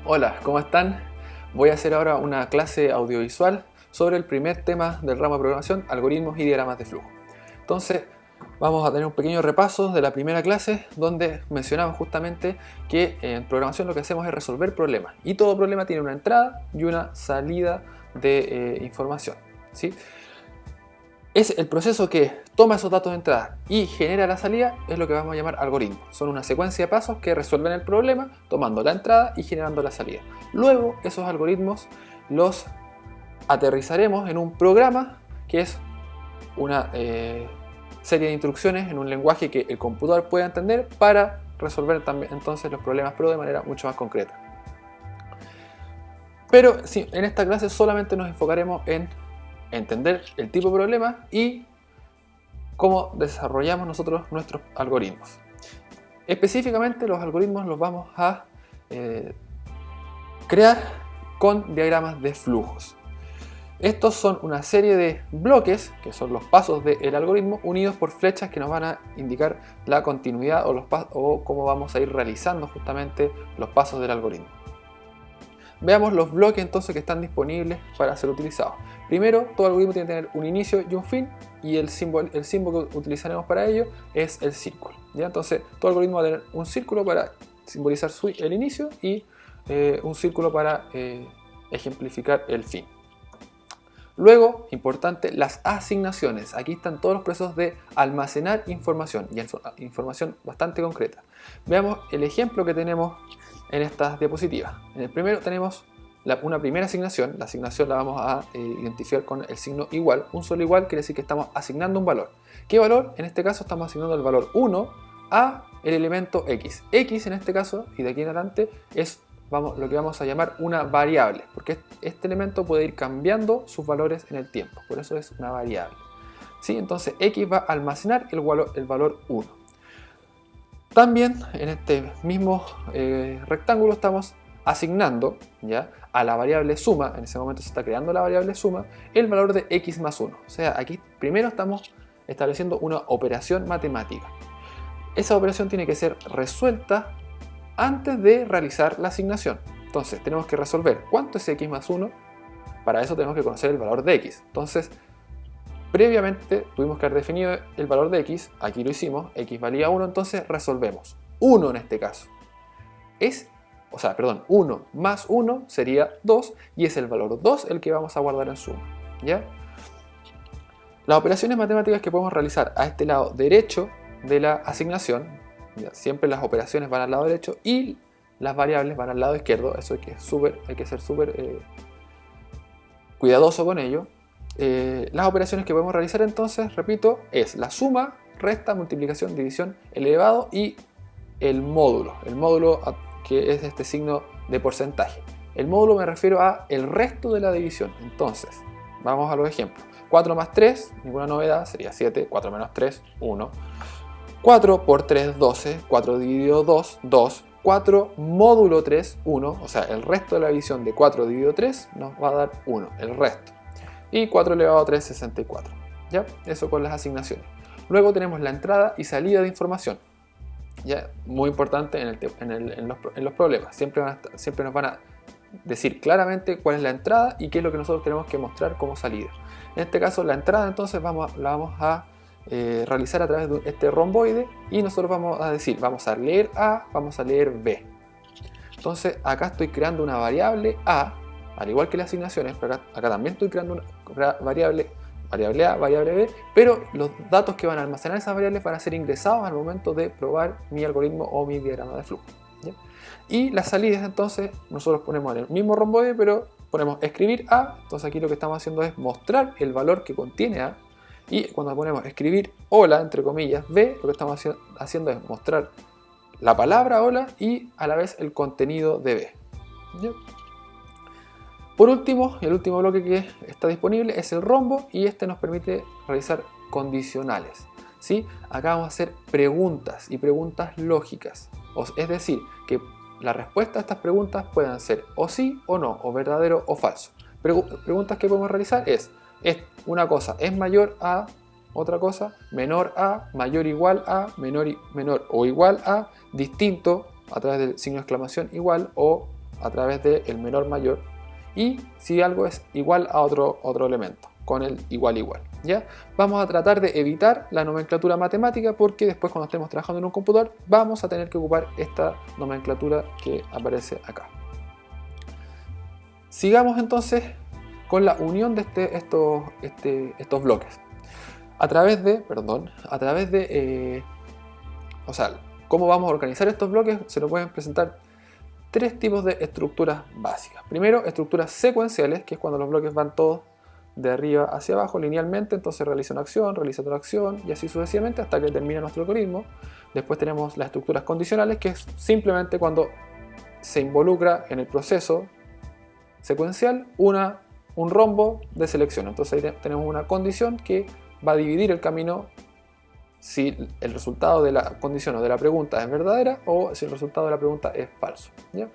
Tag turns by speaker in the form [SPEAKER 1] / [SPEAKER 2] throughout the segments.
[SPEAKER 1] Hola, ¿cómo están? Voy a hacer ahora una clase audiovisual sobre el primer tema del ramo de programación, algoritmos y diagramas de flujo. Entonces, vamos a tener un pequeño repaso de la primera clase donde mencionamos justamente que en programación lo que hacemos es resolver problemas y todo problema tiene una entrada y una salida de información, ¿sí? Es el proceso que toma esos datos de entrada y genera la salida, es lo que vamos a llamar algoritmo. Son una secuencia de pasos que resuelven el problema tomando la entrada y generando la salida. Luego esos algoritmos los aterrizaremos en un programa que es una serie de instrucciones en un lenguaje que el computador pueda entender para resolver también entonces los problemas, pero de manera mucho más concreta. Pero sí, en esta clase solamente nos enfocaremos en entender el tipo de problema y cómo desarrollamos nosotros nuestros algoritmos. Específicamente los algoritmos los vamos a crear con diagramas de flujos. Estos son una serie de bloques, que son los pasos del algoritmo, unidos por flechas que nos van a indicar la continuidad o cómo vamos a ir realizando justamente los pasos del algoritmo. Veamos los bloques entonces que están disponibles para ser utilizados. Primero, todo algoritmo tiene que tener un inicio y un fin, y el símbolo que utilizaremos para ello es el círculo, ¿ya? Entonces, todo algoritmo va a tener un círculo para simbolizar el inicio y un círculo para ejemplificar el fin. Luego, importante, las asignaciones. Aquí están todos los procesos de almacenar información, y información bastante concreta. Veamos el ejemplo que tenemos en estas diapositivas. En el primero tenemos una primera asignación. La asignación la vamos a identificar con el signo igual. Un solo igual quiere decir que estamos asignando un valor. ¿Qué valor? En este caso estamos asignando el valor 1 a el elemento x. X en este caso, y de aquí en adelante, es lo que vamos a llamar una variable, porque este elemento puede ir cambiando sus valores en el tiempo, por eso es una variable, ¿sí? Entonces x va a almacenar el valor 1. También en este mismo rectángulo estamos asignando, ¿ya?, a la variable suma, en ese momento se está creando la variable suma, el valor de x más 1. O sea, aquí primero estamos estableciendo una operación matemática. Esa operación tiene que ser resuelta antes de realizar la asignación. Entonces tenemos que resolver cuánto es x más 1. Para eso tenemos que conocer el valor de x. Entonces, previamente tuvimos que haber definido el valor de x. Aquí lo hicimos, x valía 1, entonces resolvemos 1 en este caso. 1 más 1 sería 2, y es el valor 2 el que vamos a guardar en suma, ¿ya? Las operaciones matemáticas que podemos realizar a este lado derecho de la asignación, siempre las operaciones van al lado derecho y las variables van al lado izquierdo. Eso hay que ser súper cuidadoso con ello. Las operaciones que podemos realizar entonces, repito, es la suma, resta, multiplicación, división, elevado y el módulo. El módulo que es este signo de porcentaje. El módulo me refiero a el resto de la división. Entonces, vamos a los ejemplos. 4 más 3, ninguna novedad, sería 7. 4 menos 3, 1. 4 por 3, 12, 4 dividido 2, 2, 4 módulo 3, 1, o sea, el resto de la división de 4 dividido 3 nos va a dar 1, el resto. Y 4 elevado a 3, 64. ¿Ya? Eso con las asignaciones. Luego tenemos la entrada y salida de información. ¿Ya? Muy importante en los problemas. Siempre nos van a decir claramente cuál es la entrada y qué es lo que nosotros tenemos que mostrar como salida. En este caso, la entrada entonces la vamos a realizar a través de este romboide, y nosotros vamos a decir, vamos a leer A, vamos a leer B. Entonces acá estoy creando una variable A, al igual que las asignaciones, pero acá también estoy creando una variable A, variable B, pero los datos que van a almacenar esas variables van a ser ingresados al momento de probar mi algoritmo o mi diagrama de flujo, ¿ya? Y las salidas entonces nosotros ponemos en el mismo romboide, pero ponemos escribir A. Entonces aquí lo que estamos haciendo es mostrar el valor que contiene A. Y cuando ponemos escribir hola, entre comillas, B, lo que estamos haciendo es mostrar la palabra hola y a la vez el contenido de B. ¿Ya? Por último, el último bloque que está disponible es el rombo, y este nos permite realizar condicionales, ¿sí? Acá vamos a hacer preguntas y preguntas lógicas. Es decir, que la respuesta a estas preguntas puedan ser o sí o no, o verdadero o falso. Preguntas que podemos realizar es una cosa es mayor a otra cosa, menor a, mayor igual a, menor o igual a, distinto a través del signo de exclamación igual, o a través del menor mayor, y si algo es igual a otro elemento, con el igual igual. ¿Ya? Vamos a tratar de evitar la nomenclatura matemática porque después cuando estemos trabajando en un computador vamos a tener que ocupar esta nomenclatura que aparece acá. Sigamos entonces con la unión de estos bloques. A través de, cómo vamos a organizar estos bloques, se nos pueden presentar tres tipos de estructuras básicas. Primero, estructuras secuenciales, que es cuando los bloques van todos de arriba hacia abajo linealmente, entonces realiza una acción, realiza otra acción y así sucesivamente hasta que termina nuestro algoritmo. Después tenemos las estructuras condicionales, que es simplemente cuando se involucra en el proceso secuencial un rombo de selección. Entonces ahí tenemos una condición que va a dividir el camino si el resultado de la condición o de la pregunta es verdadera o si el resultado de la pregunta es falso. ¿Ya?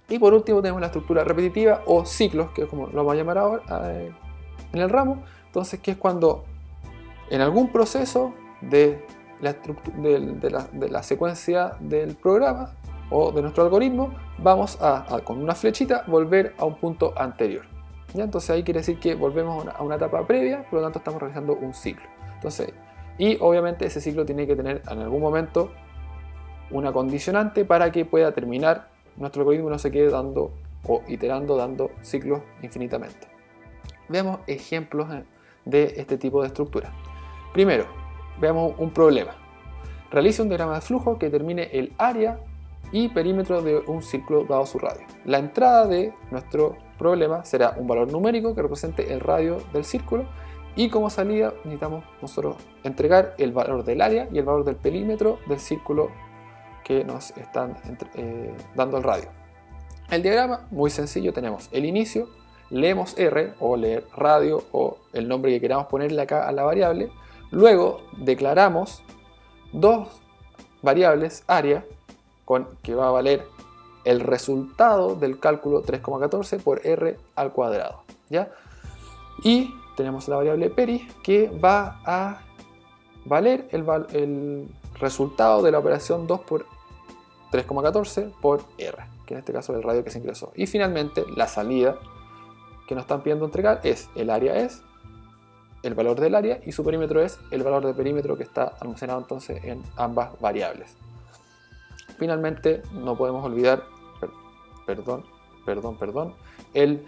[SPEAKER 1] Y por último tenemos la estructura repetitiva o ciclos, que es como lo vamos a llamar ahora en el ramo. Entonces, que es cuando en algún proceso de la secuencia del programa o de nuestro algoritmo vamos a con una flechita volver a un punto anterior. ¿Ya? Entonces ahí quiere decir que volvemos a una etapa previa, por lo tanto estamos realizando un ciclo. Entonces, y obviamente ese ciclo tiene que tener en algún momento una condicionante para que pueda terminar nuestro algoritmo y no se quede dando o iterando, dando ciclos infinitamente. Veamos ejemplos de este tipo de estructura. Primero, veamos un problema. Realice un diagrama de flujo que determine el área y perímetro de un círculo dado su radio. La entrada de nuestro problema será un valor numérico que represente el radio del círculo y como salida necesitamos nosotros entregar el valor del área y el valor del perímetro del círculo que nos están dando el radio. El diagrama, muy sencillo, tenemos el inicio, leemos R o leer radio o el nombre que queramos ponerle acá a la variable, luego declaramos dos variables área que va a valer el resultado del cálculo 3,14 por R al cuadrado, ¿ya? Y tenemos la variable peri que va a valer el resultado de la operación 2 por 3,14 por R, que en este caso es el radio que se ingresó. Y finalmente la salida que nos están pidiendo entregar es el área es el valor del área y su perímetro es el valor de perímetro que está almacenado entonces en ambas variables. Finalmente no podemos olvidar, el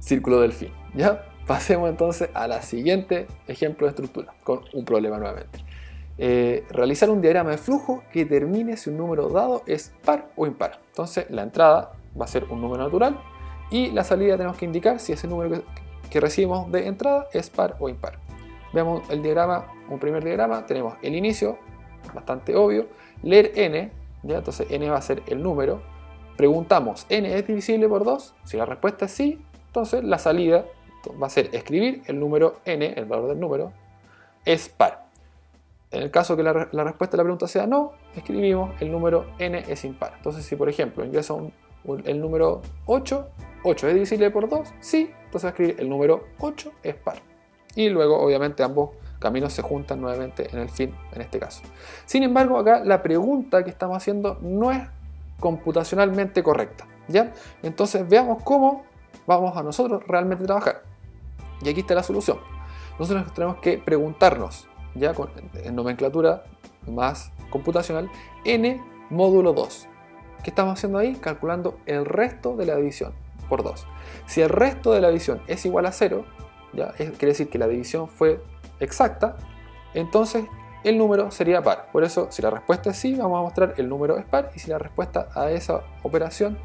[SPEAKER 1] círculo del fin. ¿Ya? Pasemos entonces a la siguiente ejemplo de estructura con un problema nuevamente. Realizar un diagrama de flujo que determine si un número dado es par o impar. Entonces la entrada va a ser un número natural y la salida tenemos que indicar si ese número que recibimos de entrada es par o impar. Veamos el diagrama, un primer diagrama, tenemos el inicio, bastante obvio, leer n, ¿ya? Entonces n va a ser el número, preguntamos n es divisible por 2, si la respuesta es sí, entonces la salida va a ser escribir el número n, el valor del número, es par. En el caso que la respuesta de la pregunta sea no, escribimos el número n es impar. Entonces si por ejemplo ingreso el número 8 es divisible por 2, sí, entonces va a escribir el número 8 es par. Y luego obviamente ambos caminos se juntan nuevamente en el fin en este caso. Sin embargo acá la pregunta que estamos haciendo no es computacionalmente correcta, ¿ya? Entonces veamos cómo vamos a nosotros realmente trabajar. Y aquí está la solución. Nosotros tenemos que preguntarnos, ya en nomenclatura más computacional, n módulo 2. ¿Qué estamos haciendo ahí? Calculando el resto de la división por 2. Si el resto de la división es igual a 0, ¿ya? Quiere decir que la división fue exacta, entonces el número sería par. Por eso, si la respuesta es sí, vamos a mostrar el número es par, y si la respuesta a esa operación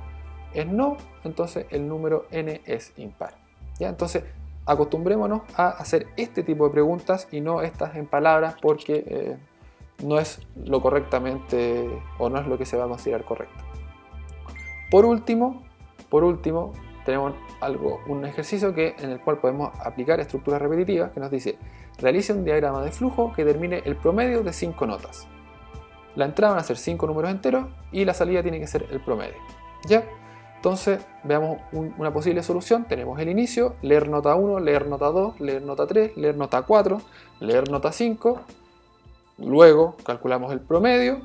[SPEAKER 1] es no, entonces el número n es impar. ¿Ya? Entonces, acostumbrémonos a hacer este tipo de preguntas y no estas en palabras porque no es lo correctamente o no es lo que se va a considerar correcto. Por último, tenemos un ejercicio en el cual podemos aplicar estructuras repetitivas que nos dice: realice un diagrama de flujo que determine el promedio de 5 notas. La entrada van a ser 5 números enteros y la salida tiene que ser el promedio. ¿Ya? Entonces veamos una posible solución. Tenemos el inicio, leer nota 1, leer nota 2, leer nota 3, leer nota 4, leer nota 5. Luego calculamos el promedio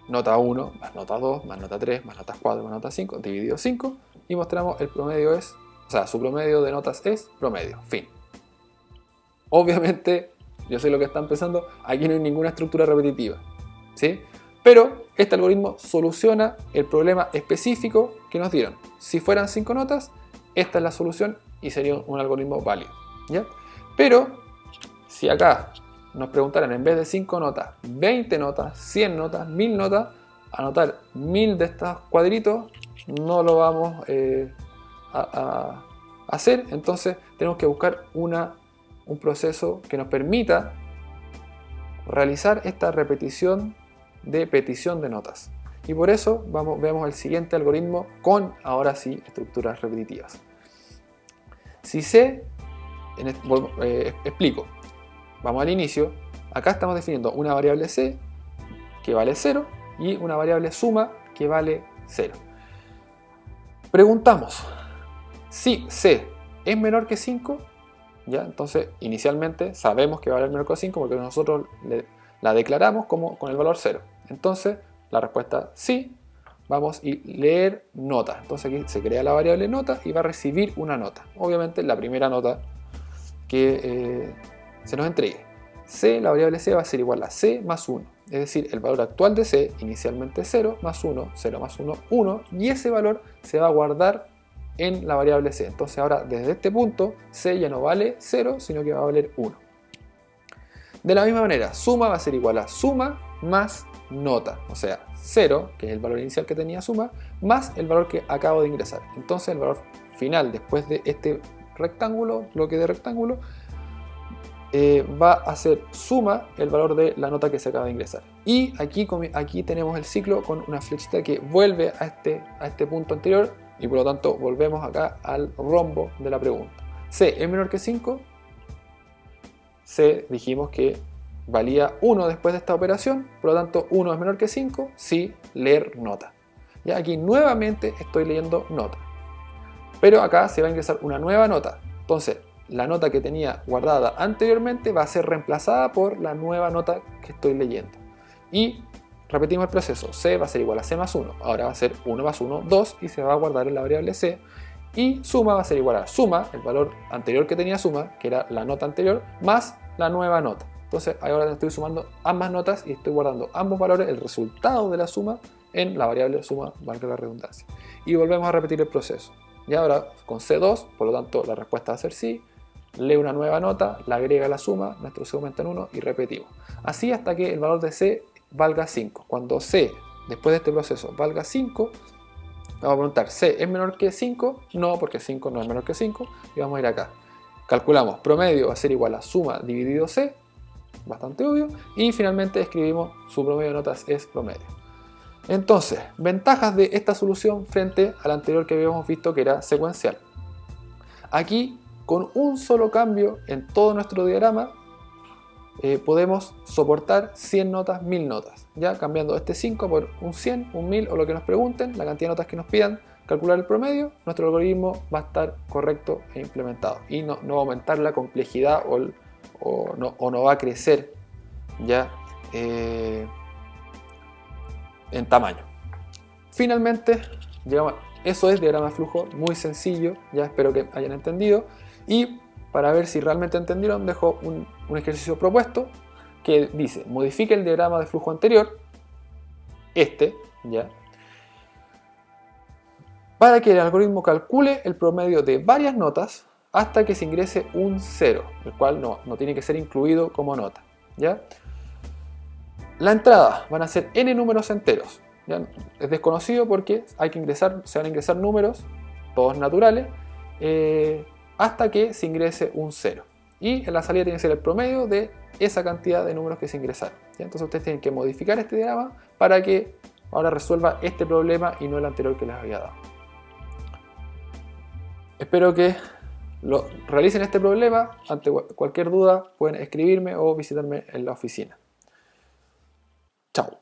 [SPEAKER 1] nota 1 más nota 2 más nota 3 más nota 4 más nota 5 dividido 5 y mostramos el promedio es, o sea, su promedio de notas es promedio, fin. Obviamente, yo sé lo que están pensando, aquí no hay ninguna estructura repetitiva, ¿sí? Pero este algoritmo soluciona el problema específico que nos dieron. Si fueran 5 notas, esta es la solución y sería un algoritmo válido, ¿ya? Pero si acá nos preguntaran en vez de 5 notas, 20 notas, 100 notas, 1000 notas, anotar 1000 de estos cuadritos no lo vamos a hacer. Entonces tenemos que buscar un proceso que nos permita realizar esta repetición de petición de notas. Y por eso veamos el siguiente algoritmo con, ahora sí, estructuras repetitivas. Si C, explico. Vamos al inicio. Acá estamos definiendo una variable C que vale 0 y una variable suma que vale 0. Preguntamos si C es menor que 5. ¿Ya? Entonces, inicialmente sabemos que va a valer menor que 5 porque nosotros la declaramos como con el valor 0. Entonces, la respuesta sí. Vamos a leer nota. Entonces aquí se crea la variable nota y va a recibir una nota. Obviamente la primera nota que se nos entregue. C, la variable C va a ser igual a C más 1. Es decir, el valor actual de C, inicialmente 0, más 1, 0 más 1, 1. Y ese valor se va a guardar en la variable C. Entonces ahora desde este punto C ya no vale 0, sino que va a valer 1. De la misma manera, suma va a ser igual a suma más nota. O sea, 0, que es el valor inicial que tenía suma, más el valor que acabo de ingresar. Entonces el valor final después de este rectángulo, bloque de rectángulo, va a ser suma el valor de la nota que se acaba de ingresar. Y aquí tenemos el ciclo con una flechita que vuelve a este punto anterior y por lo tanto volvemos acá al rombo de la pregunta. C es menor que 5. C dijimos que valía 1 después de esta operación, por lo tanto 1 es menor que 5, sí, leer nota. Ya aquí nuevamente estoy leyendo nota. Pero acá se va a ingresar una nueva nota. Entonces, la nota que tenía guardada anteriormente va a ser reemplazada por la nueva nota que estoy leyendo. Y repetimos el proceso. C va a ser igual a C más 1. Ahora va a ser 1 más 1, 2 y se va a guardar en la variable C. Y suma va a ser igual a suma, el valor anterior que tenía suma, que era la nota anterior, más la nueva nota. Entonces ahora estoy sumando ambas notas y estoy guardando ambos valores, el resultado de la suma, en la variable suma, valga la redundancia. Y volvemos a repetir el proceso. Y ahora con C2, por lo tanto la respuesta va a ser sí. Lee una nueva nota, la agrega a la suma, nuestro C aumenta en 1 y repetimos. Así hasta que el valor de C valga 5. Cuando C, después de este proceso, valga 5, vamos a preguntar, ¿C es menor que 5? No, porque 5 no es menor que 5. Y vamos a ir acá. Calculamos, promedio va a ser igual a suma dividido C, bastante obvio. Y finalmente escribimos su promedio de notas es promedio. Entonces, ventajas de esta solución frente a la anterior que habíamos visto que era secuencial. Aquí, con un solo cambio en todo nuestro diagrama, podemos soportar 100 notas, 1000 notas. Ya cambiando este 5 por un 100, un 1000 o lo que nos pregunten, la cantidad de notas que nos pidan, calcular el promedio, nuestro algoritmo va a estar correcto e implementado. Y no va a aumentar la complejidad o no va a crecer ya en tamaño. Finalmente, eso es diagrama de flujo, muy sencillo, ya espero que hayan entendido. Y para ver si realmente entendieron, dejo un ejercicio propuesto que dice, modifique el diagrama de flujo anterior, ya, para que el algoritmo calcule el promedio de varias notas hasta que se ingrese un 0, el cual no tiene que ser incluido como nota, ¿ya? La entrada van a ser n números enteros, ¿ya? Es desconocido porque se van a ingresar números, todos naturales, hasta que se ingrese un 0. Y en la salida tiene que ser el promedio de esa cantidad de números que se ingresaron, ¿ya? Entonces ustedes tienen que modificar este diagrama para que ahora resuelva este problema y no el anterior que les había dado. Espero que realicen este problema. Ante cualquier duda pueden escribirme o visitarme en la oficina. Chao.